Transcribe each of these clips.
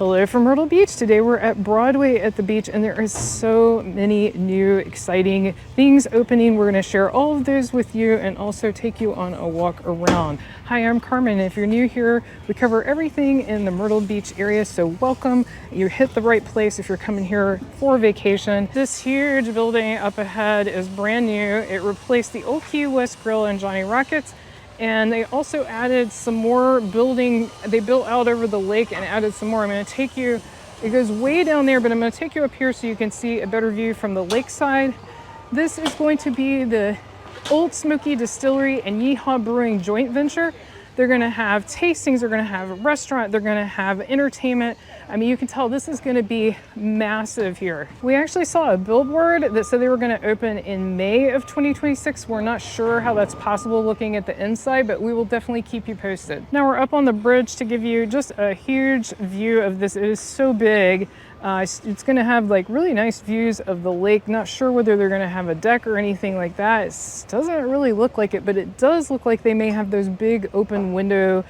Hello from Myrtle Beach. Today we're at Broadway at the beach and there is so many new exciting things opening. We're going to share all of those with you and also take you on a walk around. Hi, I'm Carmen. If you're new here, we cover everything in the Myrtle Beach area, so welcome. You hit the right place if you're coming here for vacation. This huge building up ahead is brand new. It replaced the old Key West Grill and Johnny Rockets. And they also added some more building. They built out over the lake and added some more. I'm going to take you, it goes way down there, but I'm going to take you up here so you can see a better view from the lakeside. This is going to be the old Smoky Distillery and Yeehaw Brewing joint venture. They're going to have tastings, they're going to have a restaurant, they're going to have entertainment. I mean, you can tell this is going to be massive here. We actually saw a billboard that said they were going to open in May of 2026. We're not sure how that's possible looking at the inside, but we will definitely keep you posted. Now we're up on the bridge to give you just a huge view of this. It is so big. It's going to have like really nice views of the lake. Not sure whether they're going to have a deck or anything like that. It doesn't really look like it, but it does look like they may have those big open window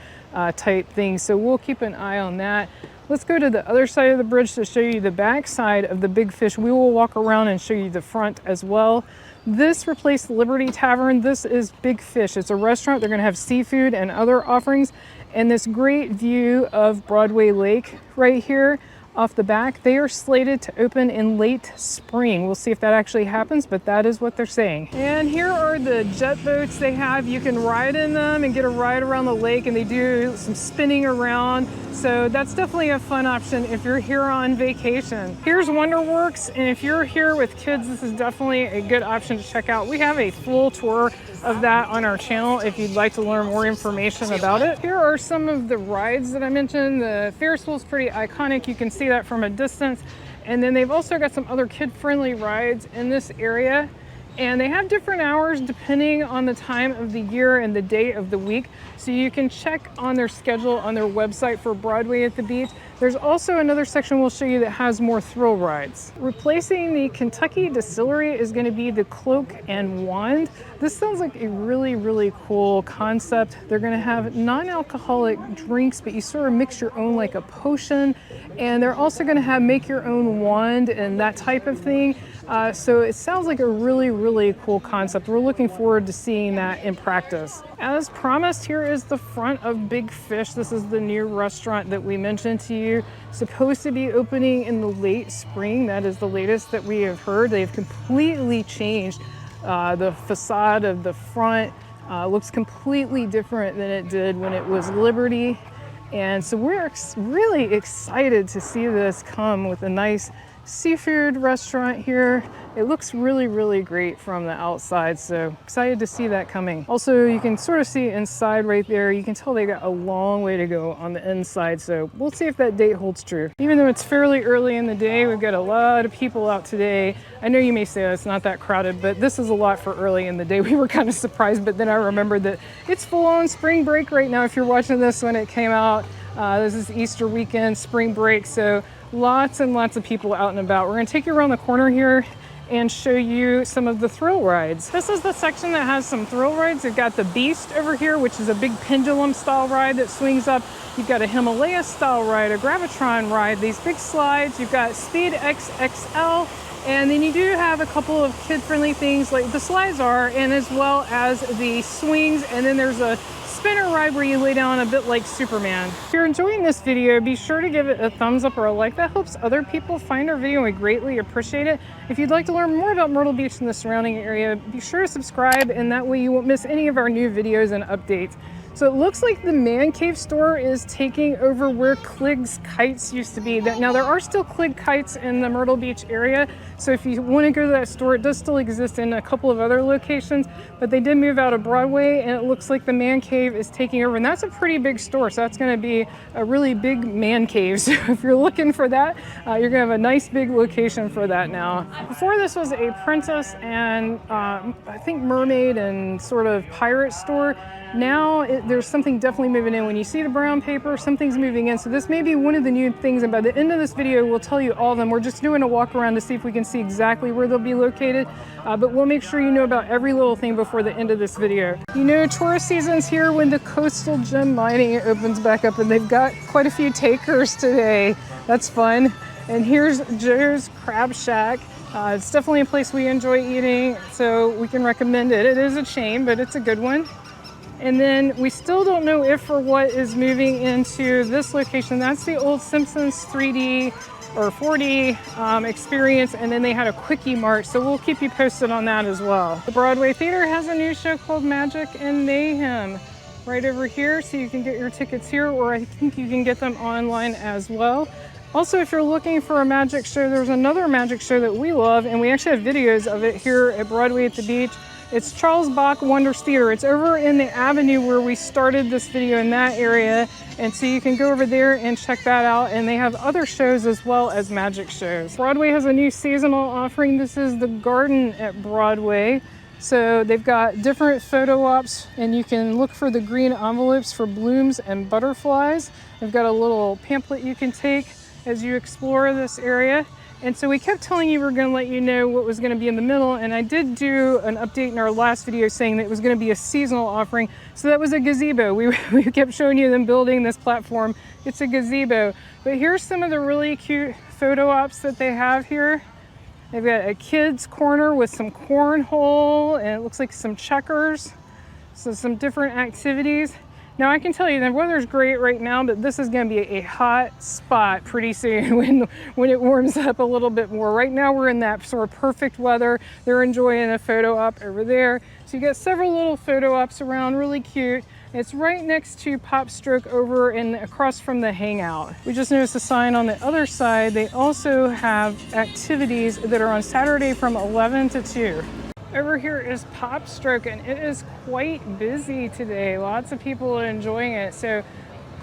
type things. So we'll keep an eye on that. Let's go to the other side of the bridge to show you the back side of the Big Fish. We will walk around and show you the front as well. This replaced Liberty Tavern. This is Big Fish. It's a restaurant. They're going to have seafood and other offerings. And this great view of Broadway Lake right here off the back. They are slated to open in late spring. We'll see if that actually happens, but that is what they're saying. And here are the jet boats they have. You can ride in them and get a ride around the lake, and they do some spinning around. So that's definitely a fun option if you're here on vacation. Here's WonderWorks, and if you're here with kids, this is definitely a good option to check out. We have a full tour of that on our channel if you'd like to learn more information about it. Here are some of the rides that I mentioned. The Ferris wheel is pretty iconic. You can see that from a distance. And then they've also got some other kid-friendly rides in this area. And they have different hours depending on the time of the year and the day of the week. So you can check on their schedule on their website for Broadway at the beach. There's also another section we'll show you that has more thrill rides. Replacing the Kentucky Distillery is going to be the Cloak and Wand. This sounds like a really, really cool concept. They're going to have non-alcoholic drinks, but you sort of mix your own like a potion. And they're also going to have make your own wand and that type of thing. So it sounds like a really, really cool concept. We're looking forward to seeing that in practice. As promised, here is the front of Big Fish. This is the new restaurant that we mentioned to you. Supposed to be opening in the late spring. That is the latest that we have heard. They've completely changed the facade of the front. Looks completely different than it did when it was Liberty. And so we're really excited to see this come with a nice seafood restaurant here. It looks really, really great from the outside, so excited to see that coming. Also, you can sort of see inside right there. You can tell they got a long way to go on the inside, so we'll see if that date holds true. Even though it's fairly early in the day, we've got a lot of people out today. I know you may say it's not that crowded, but this is a lot for early in the day. We were kind of surprised, but then I remembered that it's full-on spring break right now if you're watching this when it came out. This is Easter weekend, spring break, so lots and lots of people out and about. We're going to take you around the corner here and show you some of the thrill rides. This is the section that has some thrill rides. You've got the Beast over here, which is a big pendulum style ride that swings up. You've got a Himalaya style ride, a Gravitron ride, these big slides. You've got Speed XXL, and then you do have a couple of kid-friendly things like the slides are, and as well as the swings, and then there's a spinner ride where you lay down a bit like Superman. If you're enjoying this video, be sure to give it a thumbs up or a like. That helps other people find our video. We greatly appreciate it. If you'd like to learn more about Myrtle Beach and the surrounding area, be sure to subscribe, and that way you won't miss any of our new videos and updates. So it looks like the Man Cave store is taking over where Clig's Kites used to be. Now there are still Clig Kites in the Myrtle Beach area, so if you want to go to that store, it does still exist in a couple of other locations, but they did move out of Broadway, and it looks like the Man Cave is taking over, and that's a pretty big store, so that's going to be a really big man cave. So if you're looking for that, you're going to have a nice big location for that now. Before this was a princess and I think mermaid and sort of pirate store. Now there's something definitely moving in. When you see the brown paper, something's moving in. So this may be one of the new things, and by the end of this video, we'll tell you all of them. We're just doing a walk around to see if we can see exactly where they'll be located, but we'll make sure you know about every little thing before the end of this video. You know, tourist season's here when the coastal gem mining opens back up, and they've got quite a few takers today. That's fun. And here's Joe's Crab Shack. It's definitely a place we enjoy eating, so we can recommend it. It is a chain, but it's a good one. And then we still don't know if or what is moving into this location. That's the old Simpsons 3D or 4D experience, and then they had a Quickie Mart, so we'll keep you posted on that as well. The Broadway Theater has a new show called Magic and Mayhem right over here, so you can get your tickets here, or I think you can get them online as well. Also, if you're looking for a magic show, there's another magic show that we love, and we actually have videos of it here at Broadway at the Beach. It's Charles Bach Wonders Theater. It's over in the avenue where we started this video in that area. And so you can go over there and check that out. And they have other shows as well as magic shows. Broadway has a new seasonal offering. This is the Garden at Broadway. So they've got different photo ops, and you can look for the green envelopes for blooms and butterflies. They've got a little pamphlet you can take as you explore this area. And so we kept telling you we're going to let you know what was going to be in the middle, and I did do an update in our last video saying that it was going to be a seasonal offering. So that was a gazebo. We kept showing you them building this platform. It's a gazebo. But here's some of the really cute photo ops that they have here. They've got a kids corner with some cornhole, and it looks like some checkers. So some different activities. Now I can tell you the weather's great right now, but this is going to be a hot spot pretty soon when it warms up a little bit more. Right now we're in that sort of perfect weather. They're enjoying a photo op over there. So you got several little photo ops around, really cute. It's right next to PopStroke over and across from the Hangout. We just noticed a sign on the other side. They also have activities that are on Saturday from 11 to 2. Over here is PopStroke, and it is quite busy today. Lots of people are enjoying it. So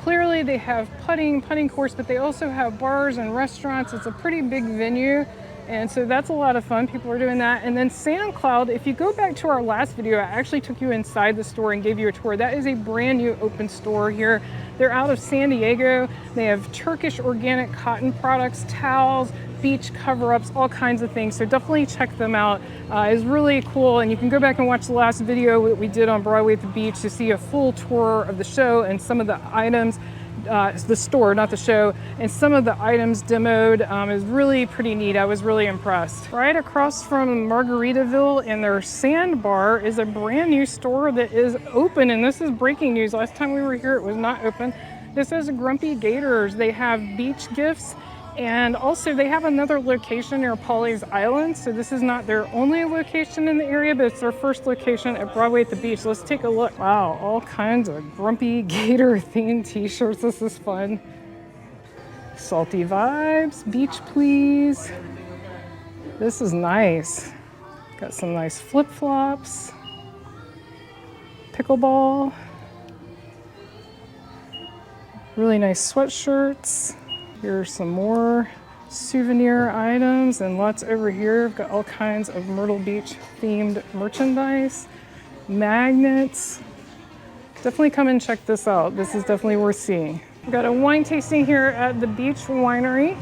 clearly they have putting course, but they also have bars and restaurants. It's a pretty big venue, and so that's a lot of fun. People are doing that. And then SoundCloud, if you go back to our last video, I actually took you inside the store and gave you a tour. That is a brand new open store here. They're out of San Diego. They have Turkish organic cotton products, towels, beach cover-ups, all kinds of things. So definitely check them out. It's really cool, and you can go back and watch the last video that we did on Broadway at the Beach to see a full tour of the show and some of the items, the store, not the show, and some of the items demoed. Is really pretty neat. I was really impressed. Right across from Margaritaville and their sandbar is a brand new store that is open, and this is breaking news. Last time we were here, it was not open. This is Grumpy Gators. They have beach gifts, and also they have another location near Pawleys Island. So this is not their only location in the area, but it's their first location at Broadway at the Beach. Let's take a look. Wow, all kinds of Grumpy Gator themed t-shirts. This is fun. Salty vibes, beach please. This is nice. Got some nice flip-flops. Pickleball. Really nice sweatshirts. Here's some more souvenir items, and lots over here. We've got all kinds of Myrtle Beach themed merchandise, magnets. Definitely come and check this out. This is definitely worth seeing. We've got a wine tasting here at the Beach Winery.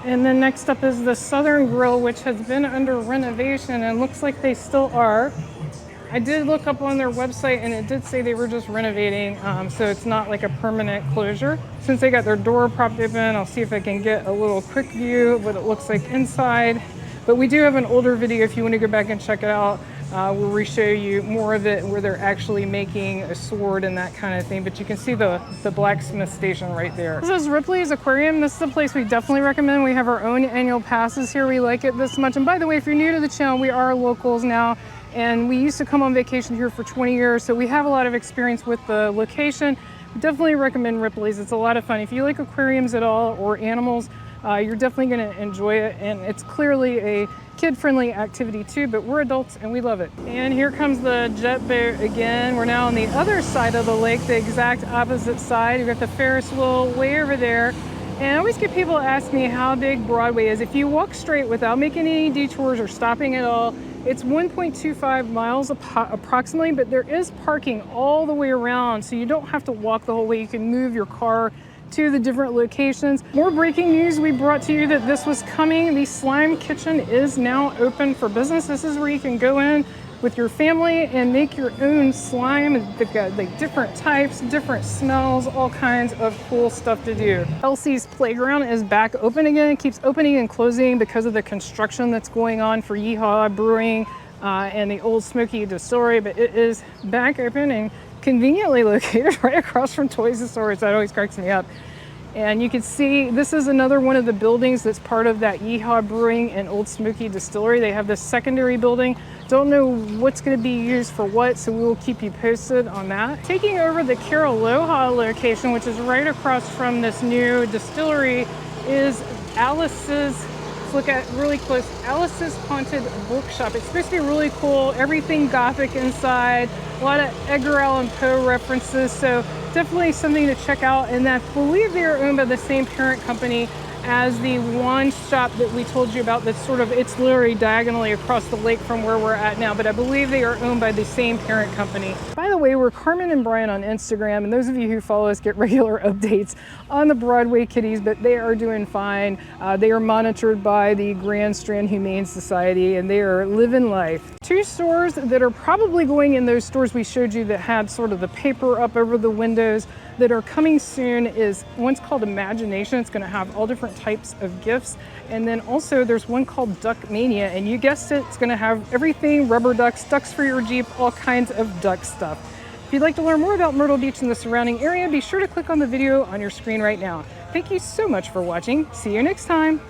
And then next up is the Southern Grill, which has been under renovation and looks like they still are. I did look up on their website, and it did say they were just renovating, so it's not like a permanent closure. Since they got their door propped open, I'll see if I can get a little quick view of what it looks like inside. But we do have an older video if you want to go back and check it out, where we show you more of it, where they're actually making a sword and that kind of thing. But you can see the blacksmith station right there. This is Ripley's Aquarium. This is a place we definitely recommend. We have our own annual passes here. We like it this much. And by the way, if you're new to the channel, we are locals now. And we used to come on vacation here for 20 years, so we have a lot of experience with the location. Definitely recommend Ripley's. It's a lot of fun. If you like aquariums at all or animals, you're definitely going to enjoy it. And it's clearly a kid-friendly activity too, but we're adults and we love it. And here comes the jet boat again. We're now on the other side of the lake, the exact opposite side. We've got the Ferris wheel way over there. And I always get people ask me how big Broadway is. If you walk straight without making any detours or stopping at all, it's 1.25 miles approximately, but there is parking all the way around, so you don't have to walk the whole way. You can move your car to the different locations. More breaking news, we brought to you that this was coming. The Slime Kitchen is now open for business. This is where you can go in, with your family and make your own slime. They've got like different types, different smells, all kinds of cool stuff to do. Elsie's Playground is back open again. It keeps opening and closing because of the construction that's going on for Yeehaw Brewing and the old Smoky Distillery, but it is back open and conveniently located right across from Toys R Us. That always cracks me up. And you can see this is another one of the buildings that's part of that Yeehaw Brewing and Old Smoky Distillery. They have this secondary building. Don't know what's going to be used for what, so we will keep you posted on that. Taking over the Caraloha location, which is right across from this new distillery, is Alice's, let's look at really close, Alice's Haunted Bookshop. It's supposed to be really cool, everything Gothic inside, a lot of Edgar Allan Poe references, so definitely something to check out. And I believe they are owned by the same parent company as the wand shop that we told you about. That's sort of, it's literally diagonally across the lake from where we're at now, but I believe they are owned by the same parent company. By the way, we're Carmen and Brian on Instagram, and those of you who follow us get regular updates on the Broadway kitties, but they are doing fine. They are monitored by the Grand Strand Humane Society, and they are living life. Two stores that are probably going in those stores we showed you that had sort of the paper up over the windows that are coming soon is one's called Imagination. It's going to have all different types of gifts. And then also there's one called Duck Mania, and you guessed it, it's going to have everything, rubber ducks, ducks for your Jeep, all kinds of duck stuff. If you'd like to learn more about Myrtle Beach and the surrounding area, be sure to click on the video on your screen right now. Thank you so much for watching. See you next time.